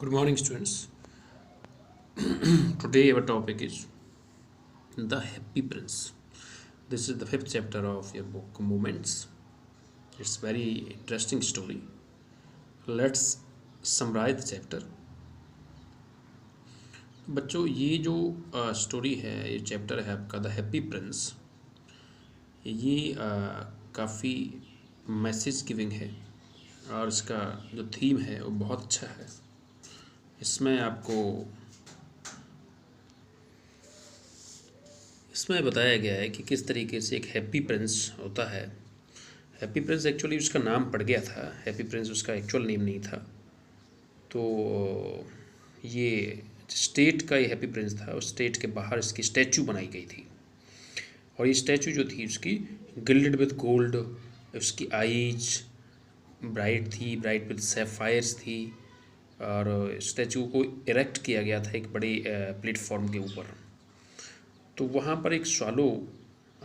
Good morning, students. Today, our topic is The Happy Prince. This is the fifth chapter of your book, Moments. It's very interesting story. Let's summarize the chapter. बच्चों ये जो story है, ये chapter है आपका the happy Prince. ये काफ़ी message giving है और इसका जो थीम है वो बहुत अच्छा है। इसमें बताया गया है कि किस तरीके से एक हैप्पी प्रिंस होता है। हैप्पी प्रिंस एक्चुअली उसका नाम पड़ गया था, हैप्पी प्रिंस उसका एक्चुअल नेम नहीं था। तो ये स्टेट का ये हैप्पी प्रिंस था, उस स्टेट के बाहर इसकी स्टैचू बनाई गई थी और ये स्टैचू जो थी उसकी गिल्डेड विद गोल्ड, उसकी आईज ब्राइट थी, ब्राइट विद सैफायर्स थी और स्टैचू को इरेक्ट किया गया था एक बड़े प्लेटफॉर्म के ऊपर। तो वहाँ पर एक swallow,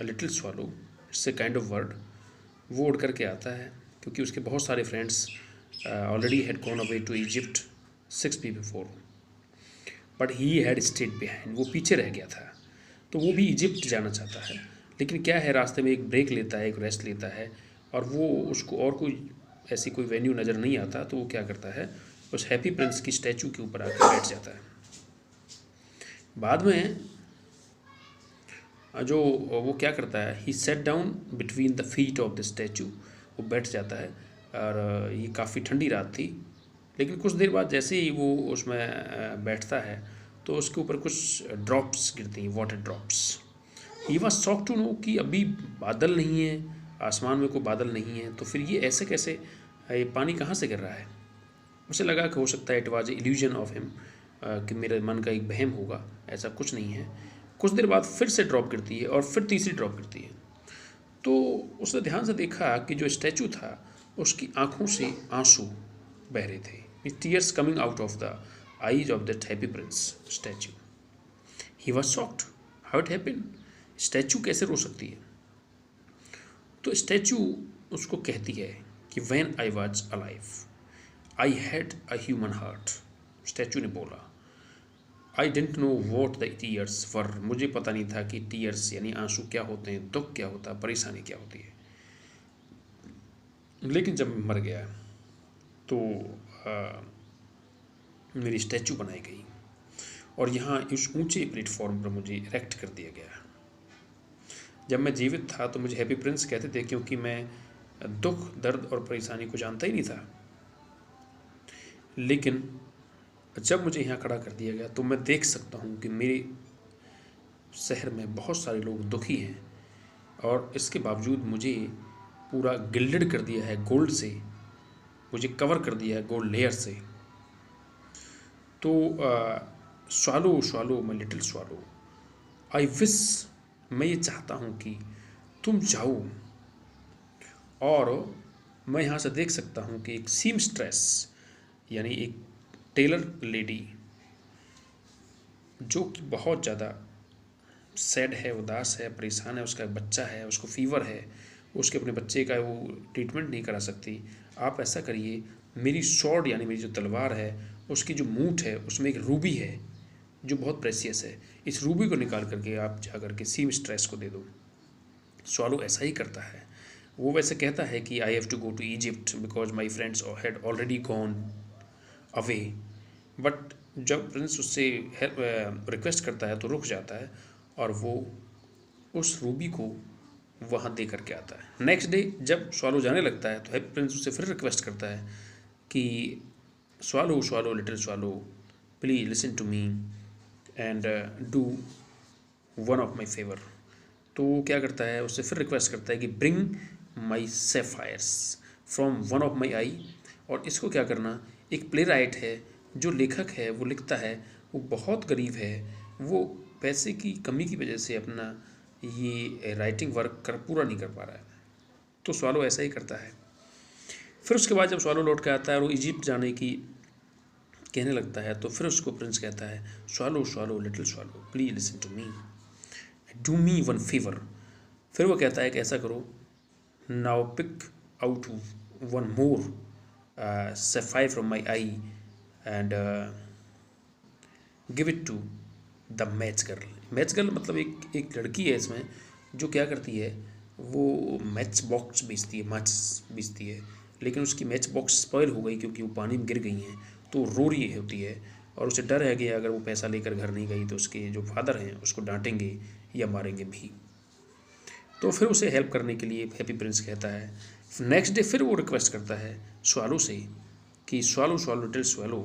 little swallow, it's a kind of word, वो उड़ करके आता है क्योंकि उसके बहुत सारे friends already had gone away to Egypt 6 week before, but he had stayed behind, वो पीछे रह गया था। तो वो भी इजिप्ट जाना चाहता है, लेकिन क्या है, रास्ते में एक ब्रेक लेता है, एक रेस्ट लेता है और वो उसको और कोई ऐसी कोई वेन्यू नज़र नहीं आता। तो वो क्या करता है, उस हैप्पी प्रिंस की स्टैचू के ऊपर आकर बैठ जाता है। बाद में जो वो क्या करता है, he sat down between the feet of the statue, वो बैठ जाता है। और ये काफ़ी ठंडी रात थी, लेकिन कुछ देर बाद जैसे ही वो उसमें बैठता है तो उसके ऊपर कुछ ड्रॉप्स गिरती हैं, water drops. He was shock to know कि अभी बादल नहीं है, आसमान में कोई बादल नहीं है, तो फिर ये ऐसे कैसे, ये पानी कहाँ से गिर रहा है। उसे लगा कि हो सकता है it was illusion of him, कि मेरे मन का एक वहम होगा, ऐसा कुछ नहीं है। कुछ देर बाद फिर से ड्रॉप गिरती है और फिर तीसरी ड्रॉप गिरती है। तो उसने ध्यान से देखा कि जो स्टैचू था उसकी आंखों से आंसू बह रहे थे, tears coming out of the eyes of that happy Prince statue. He was shocked how it happened, statue कैसे रो सकती है। तो स्टैचू उसको कहती है कि when I was alive I had a human heart. Statue ने बोला, I didn't know what the tears were, मुझे पता नहीं था कि टीयर्स यानी आंसू क्या होते हैं, दुख क्या होता है, परेशानी क्या होती है। लेकिन जब मैं मर गया तो मेरी स्टैचू बनाई गई और यहाँ इस ऊंचे प्लेटफॉर्म पर मुझे इरेक्ट कर दिया गया। जब मैं जीवित था तो मुझे हैप्पी प्रिंस कहते थे, क्योंकि मैं दुख, दर्द और परेशानी को जानता ही नहीं था। लेकिन जब मुझे यहाँ खड़ा कर दिया गया तो मैं देख सकता हूँ कि मेरे शहर में बहुत सारे लोग दुखी हैं और इसके बावजूद मुझे पूरा गिल्डेड कर दिया है गोल्ड से, मुझे कवर कर दिया है गोल्ड लेयर से। तो swallow swallow my little swallow, I wish, मैं ये चाहता हूँ कि तुम जाओ और मैं यहाँ से देख सकता हूँ कि एक सीमस्ट्रेस यानी एक टेलर लेडी जो कि बहुत ज़्यादा सैड है, उदास है, परेशान है, उसका बच्चा है, उसको फीवर है, उसके अपने बच्चे का वो ट्रीटमेंट नहीं करा सकती। आप ऐसा करिए, मेरी स्वॉर्ड यानी मेरी जो तलवार है उसकी जो मूठ है उसमें एक रूबी है जो बहुत प्रेसियस है, इस रूबी को निकाल करके आप जा करके सीम स्ट्रेस को दे दो। स्वालो ऐसा ही करता है। वो वैसे कहता है कि I have to go to Egypt because my friends had already gone away, but जब प्रिंस उससे रिक्वेस्ट करता है तो रुक जाता है और वो उस रूबी को वहाँ दे करके आता है। नेक्स्ट डे जब स्वालो जाने लगता है तो हैप्पी प्रिंस उससे फिर रिक्वेस्ट करता है कि swallow swallow little swallow please listen to me and do one of my favour. तो वो क्या करता है, उससे फिर रिक्वेस्ट करता है कि bring my sapphires from one of my eye. और इसको क्या करना, एक प्ले राइट है, जो लेखक है वो लिखता है, वो बहुत गरीब है, वो पैसे की कमी की वजह से अपना ये राइटिंग वर्क पूरा नहीं कर पा रहा है। तो स्वालो ऐसा ही करता है। फिर उसके बाद जब स्वालो लौट के आता है और वो इजिप्ट जाने की कहने लगता है तो फिर उसको प्रिंस कहता है, swallow swallow little swallow please listen to me, do me one favour. फिर वो कहता है कि ऐसा करो, now pick out one more sapphire from my eye and give it to the match girl. Match girl मतलब एक लड़की है इसमें जो क्या करती है, वो मैच बॉक्स बेचती है, मैच बेचती है, लेकिन उसकी मैच बॉक्स स्पॉइल हो गई क्योंकि वो पानी में गिर गई हैं, तो रो रही होती है और उसे डर है कि अगर वो पैसा लेकर घर नहीं गई तो उसके जो फादर हैं उसको डांटेंगे या मारेंगे भी। तो फिर उसे हेल्प करने के लिए हैप्पी प्रिंस कहता है, नेक्स्ट डे फिर वो रिक्वेस्ट करता है स्वालो से कि swallow swallow little swallow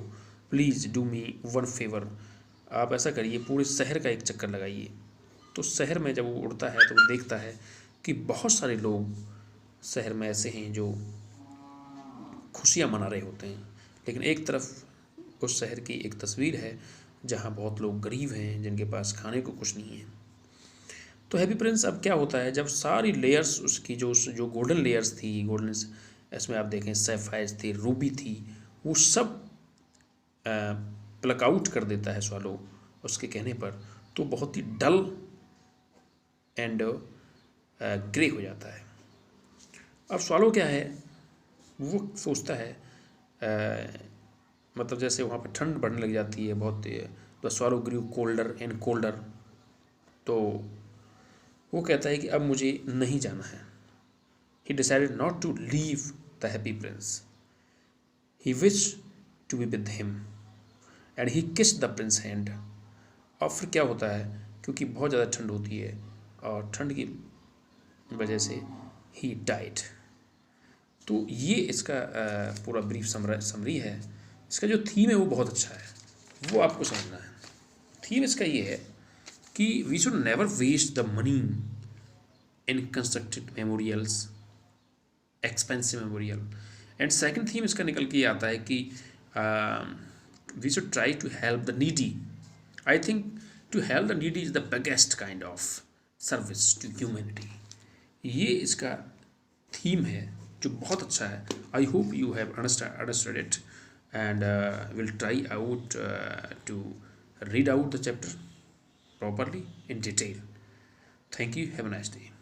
please do me one favour, आप ऐसा करिए पूरे शहर का एक चक्कर लगाइए। तो शहर में जब वो उड़ता है तो वो देखता है कि बहुत सारे लोग शहर में ऐसे हैं जो खुशियाँ मना रहे होते हैं, लेकिन एक तरफ उस शहर की एक तस्वीर है जहाँ बहुत लोग गरीब हैं जिनके पास खाने को कुछ नहीं है। तो हैप्पी प्रिंस अब क्या होता है, जब सारी लेयर्स उसकी जो गोल्डन लेयर्स थी, गोल्डन इसमें आप देखें सैफायर्स थी, रूबी थी, वो सब प्लक आउट कर देता है स्वालो उसके कहने पर, तो बहुत ही डल एंड ग्रे हो जाता है। अब स्वालो क्या है, वो सोचता है मतलब जैसे वहाँ पर ठंड बढ़ने लग जाती है बहुत, the swallow grew colder and colder, तो वो कहता है कि अब मुझे नहीं जाना है। He decided not to leave the happy prince, he wish to be with him and he kiss the Prince hand. और फिर क्या होता है, क्योंकि बहुत ज़्यादा ठंड होती है और ठंड की वजह से ही डाइड। तो ये इसका पूरा ब्रीफ समरी है। इसका जो थीम है वो बहुत अच्छा है, वो आपको समझना है। थीम इसका ये है कि we should never waste the money in constructed memorials, expensive memorial. And second theme इसका निकल के आता है कि we should try to help the needy. I think to help the needy is the biggest kind of service to humanity. ये इसका theme है जो बहुत अच्छा है। I hope you have understood it and will try out to read out the chapter properly in detail. Thank you. Have a nice day.